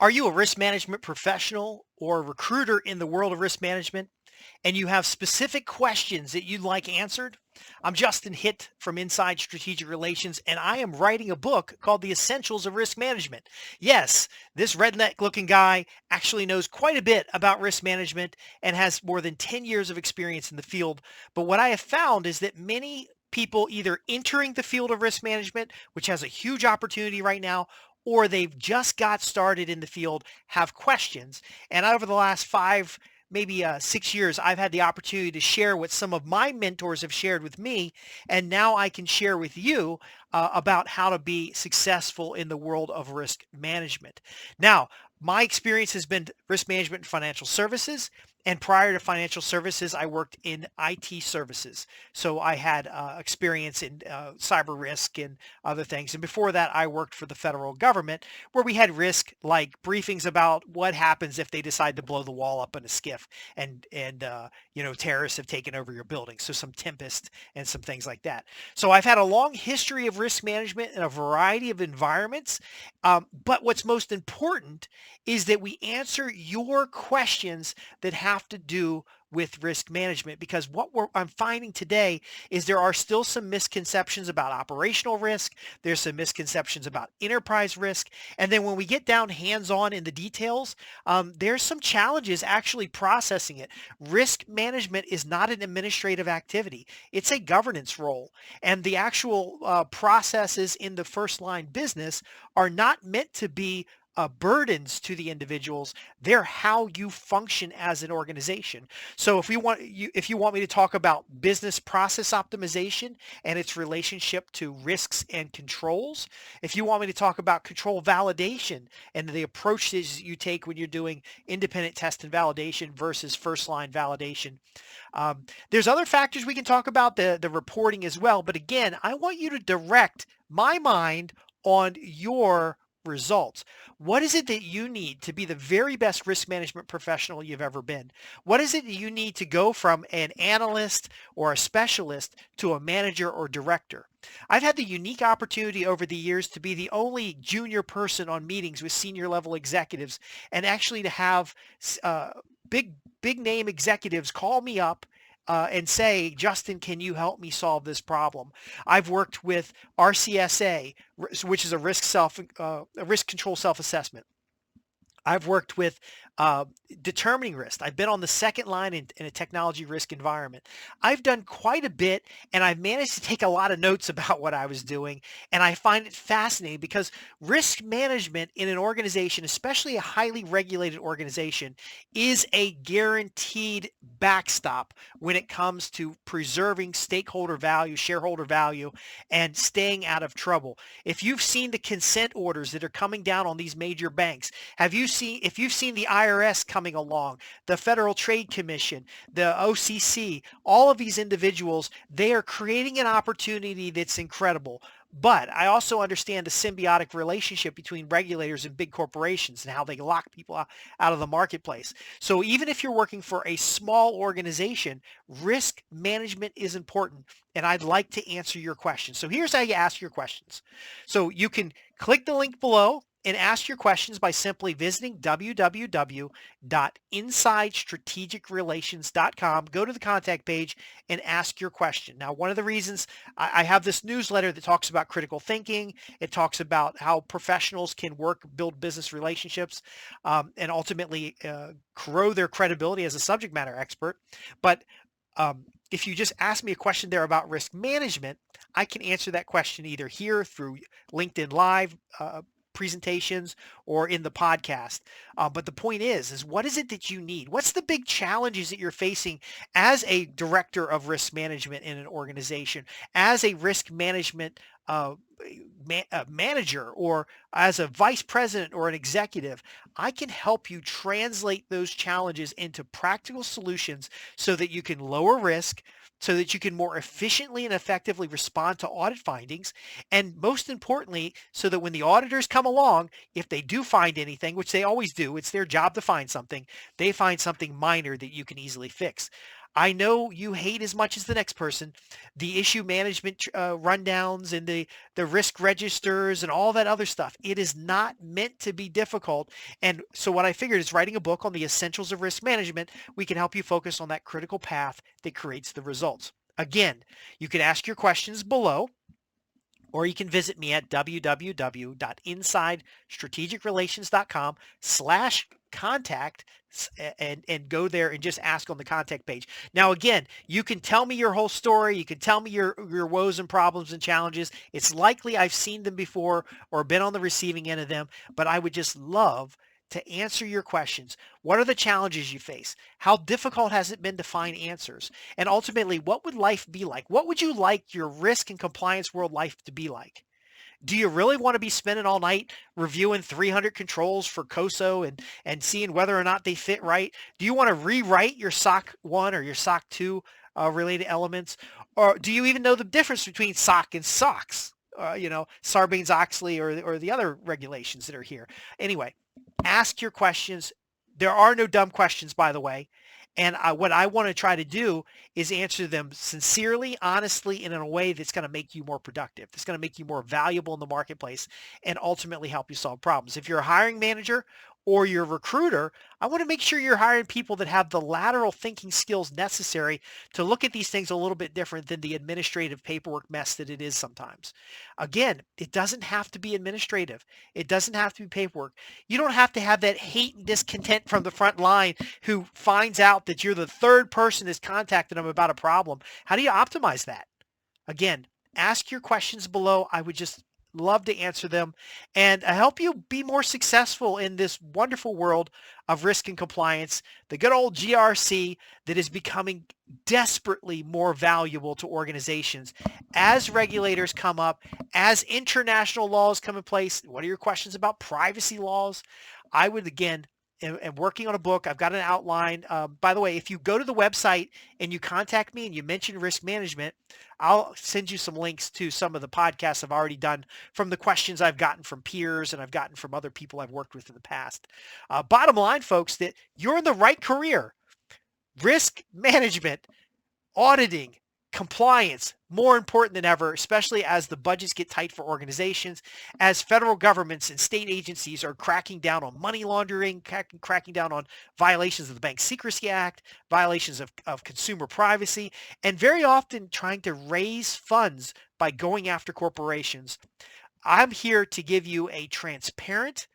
Are you a risk management professional or a recruiter in the world of risk management and you have specific questions that you'd like answered? I'm Justin Hitt from Inside Strategic Relations, and I am writing a book called The Essentials of Risk Management. Yes, this redneck looking guy actually knows quite a bit about risk management and has more than 10 years of experience in the field. But what I have found is that many people either entering the field of risk management, which has a huge opportunity right now, or they've just got started in the field, have questions. And over the last maybe 6 years, I've had the opportunity to share what some of my mentors have shared with me. And now I can share with you about how to be successful in the world of risk management. Now, my experience has been risk management and financial services. And prior to financial services, I worked in IT services. So I had experience in cyber risk and other things. And before that, I worked for the federal government where we had risk like briefings about what happens if they decide to blow the wall up in a skiff and terrorists have taken over your building. So some tempest and some things like that. So I've had a long history of risk management in a variety of environments. But what's most important is that we answer your questions that have to do with risk management, because I'm finding today is there are still some misconceptions about operational risk. There's some misconceptions about enterprise risk. And then when we get down hands-on in the details, there's some challenges actually processing it. Risk management is not an administrative activity. It's a governance role. And the actual processes in the first line business are not meant to be burdens to the individuals. They're how you function as an organization. So if you want me to talk about business process optimization and its relationship to risks and controls, if you want me to talk about control validation and the approaches you take when you're doing independent test and validation versus first line validation, there's other factors we can talk about, the reporting as well. But again, I want you to direct my mind on your results. What is it that you need to be the very best risk management professional you've ever been? What is it that you need to go from an analyst or a specialist to a manager or director? I've had the unique opportunity over the years to be the only junior person on meetings with senior level executives, and actually to have uh, big name executives call me up and say, Justin, can you help me solve this problem? I've worked with RCSA, which is a risk control self-assessment. I've worked with determining risk. I've been on the second line in a technology risk environment. I've done quite a bit, and I've managed to take a lot of notes about what I was doing. And I find it fascinating because risk management in an organization, especially a highly regulated organization, is a guaranteed backstop when it comes to preserving stakeholder value, shareholder value, and staying out of trouble. If you've seen the consent orders that are coming down on these major banks, if you've seen the IRS coming along, the Federal Trade Commission, the OCC, all of these individuals, they are creating an opportunity that's incredible. But I also understand the symbiotic relationship between regulators and big corporations and how they lock people out of the marketplace. So even if you're working for a small organization, risk management is important. And I'd like to answer your questions. So here's how you ask your questions. So you can click the link below and ask your questions by simply visiting www.insidestrategicrelations.com. Go to the contact page and ask your question. Now, one of the reasons I have this newsletter that talks about critical thinking, it talks about how professionals can build business relationships, and ultimately grow their credibility as a subject matter expert. But if you just ask me a question there about risk management, I can answer that question either here through LinkedIn Live presentations or in the podcast. But the point is what is it that you need? What's the big challenges that you're facing as a director of risk management in an organization, as a risk management manager, or as a vice president or an executive? I can help you translate those challenges into practical solutions so that you can lower risk, so that you can more efficiently and effectively respond to audit findings, and most importantly, so that when the auditors come along, if they do find anything, which they always do, it's their job to find something, they find something minor that you can easily fix. I know you hate as much as the next person the issue management rundowns and the risk registers and all that other stuff. It is not meant to be difficult. And so what I figured is writing a book on the essentials of risk management, we can help you focus on that critical path that creates the results. Again, you can ask your questions below, or you can visit me at www.insidestrategicrelations.com/contact and go there and just ask on the contact page. Now, again, you can tell me your whole story. You can tell me your woes and problems and challenges. It's likely I've seen them before or been on the receiving end of them, but I would just love to answer your questions. What are the challenges you face? How difficult has it been to find answers? And ultimately, what would life be like? What would you like your risk and compliance world life to be like? Do you really want to be spending all night reviewing 300 controls for COSO and seeing whether or not they fit right? Do you want to rewrite your SOC 1 or your SOC 2 related elements? Or do you even know the difference between SOC and SOX? Sarbanes-Oxley or the other regulations that are here. Anyway, ask your questions. There are no dumb questions, by the way. And what I want to try to do is answer them sincerely, honestly, and in a way that's going to make you more productive. That's going to make you more valuable in the marketplace and ultimately help you solve problems. If you're a hiring manager or you're a recruiter, I want to make sure you're hiring people that have the lateral thinking skills necessary to look at these things a little bit different than the administrative paperwork mess that it is sometimes. Again, it doesn't have to be administrative. It doesn't have to be paperwork. You don't have to have that hate and discontent from the front line who finds out that you're the third person that's contacted them about a problem. How do you optimize that? Again, ask your questions below. I would just love to answer them and help you be more successful in this wonderful world of risk and compliance, the good old GRC that is becoming desperately more valuable to organizations as regulators come up, as international laws come in place. What are your questions about privacy laws? I would, again, am working on a book. I've got an outline. By the way, if you go to the website and you contact me and you mention risk management, I'll send you some links to some of the podcasts I've already done from the questions I've gotten from peers and I've gotten from other people I've worked with in the past. Bottom line, folks, that you're in the right career. Risk management, auditing, compliance, more important than ever, especially as the budgets get tight for organizations, as federal governments and state agencies are cracking down on money laundering, cracking down on violations of the Bank Secrecy Act, violations of consumer privacy, and very often trying to raise funds by going after corporations. I'm here to give you a transparent,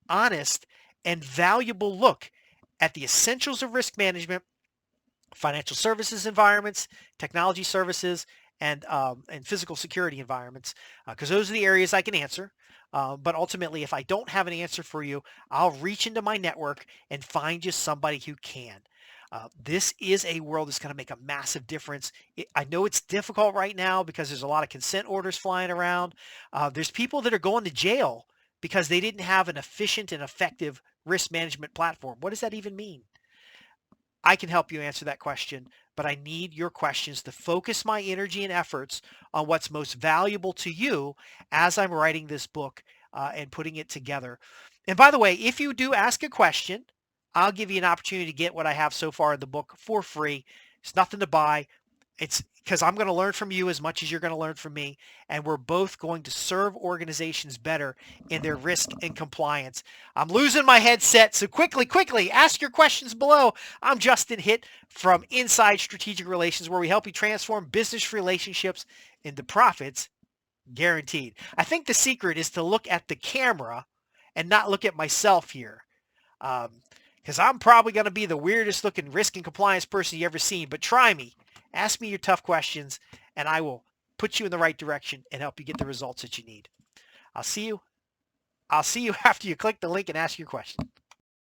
honest, and valuable look at the essentials of risk management, financial services environments, technology services, and physical security environments, because those are the areas I can answer. But ultimately, if I don't have an answer for you, I'll reach into my network and find you somebody who can. This is a world that's going to make a massive difference. I know it's difficult right now because there's a lot of consent orders flying around. There's people that are going to jail because they didn't have an efficient and effective risk management platform. What does that even mean? I can help you answer that question, but I need your questions to focus my energy and efforts on what's most valuable to you as I'm writing this book and putting it together. And by the way, if you do ask a question, I'll give you an opportunity to get what I have so far in the book for free. It's nothing to buy. It's because I'm going to learn from you as much as you're going to learn from me, and we're both going to serve organizations better in their risk and compliance. I'm losing my headset, so quickly, ask your questions below. I'm Justin Hitt from Inside Strategic Relations, where we help you transform business relationships into profits guaranteed. I think the secret is to look at the camera and not look at myself here. Because I'm probably going to be the weirdest looking risk and compliance person you ever seen, but try me. Ask me your tough questions, and I will put you in the right direction and help you get the results that you need. I'll see you after you click the link and ask your question.